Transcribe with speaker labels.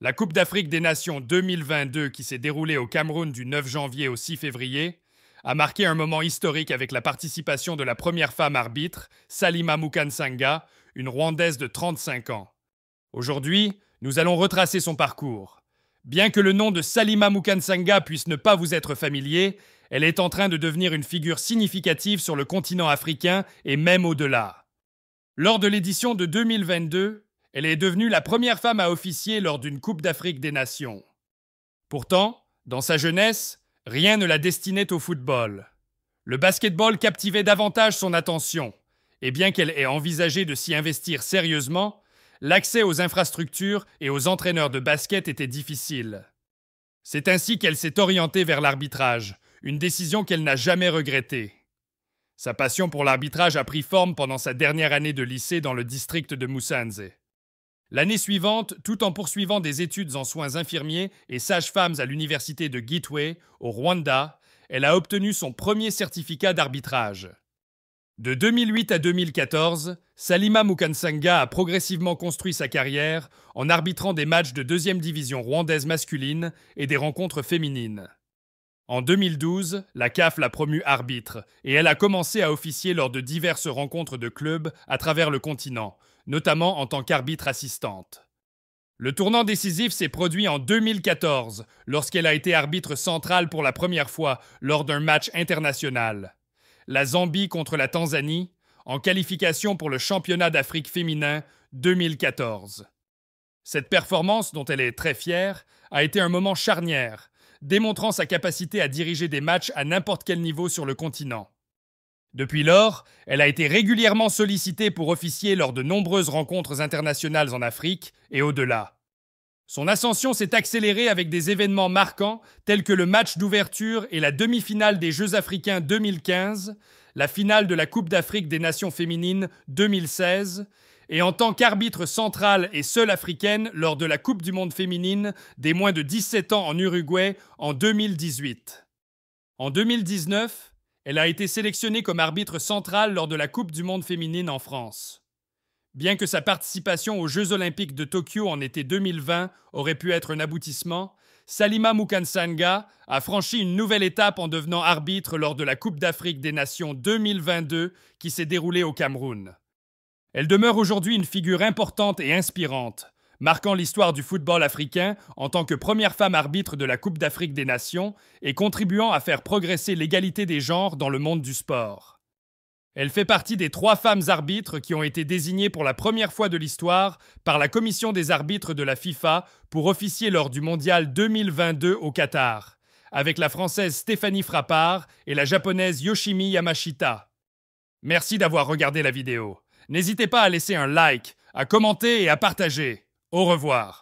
Speaker 1: La Coupe d'Afrique des Nations 2022, qui s'est déroulée au Cameroun du 9 janvier au 6 février, a marqué un moment historique avec la participation de la première femme arbitre, Salima Mukansanga, une Rwandaise de 35 ans. Aujourd'hui, nous allons retracer son parcours. Bien que le nom de Salima Mukansanga puisse ne pas vous être familier, elle est en train de devenir une figure significative sur le continent africain et même au-delà. Lors de l'édition de 2022, elle est devenue la première femme à officier lors d'une Coupe d'Afrique des Nations. Pourtant, dans sa jeunesse, rien ne la destinait au football. Le basketball captivait davantage son attention, et bien qu'elle ait envisagé de s'y investir sérieusement, l'accès aux infrastructures et aux entraîneurs de basket était difficile. C'est ainsi qu'elle s'est orientée vers l'arbitrage, une décision qu'elle n'a jamais regrettée. Sa passion pour l'arbitrage a pris forme pendant sa dernière année de lycée dans le district de Musanze. L'année suivante, tout en poursuivant des études en soins infirmiers et sages-femmes à l'université de Gitwe, au Rwanda, elle a obtenu son premier certificat d'arbitrage. De 2008 à 2014, Salima Mukansanga a progressivement construit sa carrière en arbitrant des matchs de deuxième division rwandaise masculine et des rencontres féminines. En 2012, la CAF l'a promue arbitre et elle a commencé à officier lors de diverses rencontres de clubs à travers le continent, notamment en tant qu'arbitre assistante. Le tournant décisif s'est produit en 2014, lorsqu'elle a été arbitre centrale pour la première fois lors d'un match international. La Zambie contre la Tanzanie, en qualification pour le championnat d'Afrique féminin 2014. Cette performance, dont elle est très fière, a été un moment charnière, démontrant sa capacité à diriger des matchs à n'importe quel niveau sur le continent. Depuis lors, elle a été régulièrement sollicitée pour officier lors de nombreuses rencontres internationales en Afrique et au-delà. Son ascension s'est accélérée avec des événements marquants tels que le match d'ouverture et la demi-finale des Jeux africains 2015, la finale de la Coupe d'Afrique des Nations féminines 2016, et en tant qu'arbitre centrale et seule africaine lors de la Coupe du monde féminine des moins de 17 ans en Uruguay en 2018. En 2019, elle a été sélectionnée comme arbitre centrale lors de la Coupe du monde féminine en France. Bien que sa participation aux Jeux olympiques de Tokyo en été 2020 aurait pu être un aboutissement, Salima Mukansanga a franchi une nouvelle étape en devenant arbitre lors de la Coupe d'Afrique des Nations 2022 qui s'est déroulée au Cameroun. Elle demeure aujourd'hui une figure importante et inspirante, marquant l'histoire du football africain en tant que première femme arbitre de la Coupe d'Afrique des Nations et contribuant à faire progresser l'égalité des genres dans le monde du sport. Elle fait partie des 3 femmes arbitres qui ont été désignées pour la première fois de l'histoire par la commission des arbitres de la FIFA pour officier lors du mondial 2022 au Qatar, avec la française Stéphanie Frappard et la japonaise Yoshimi Yamashita. Merci d'avoir regardé la vidéo. N'hésitez pas à laisser un like, à commenter et à partager. Au revoir.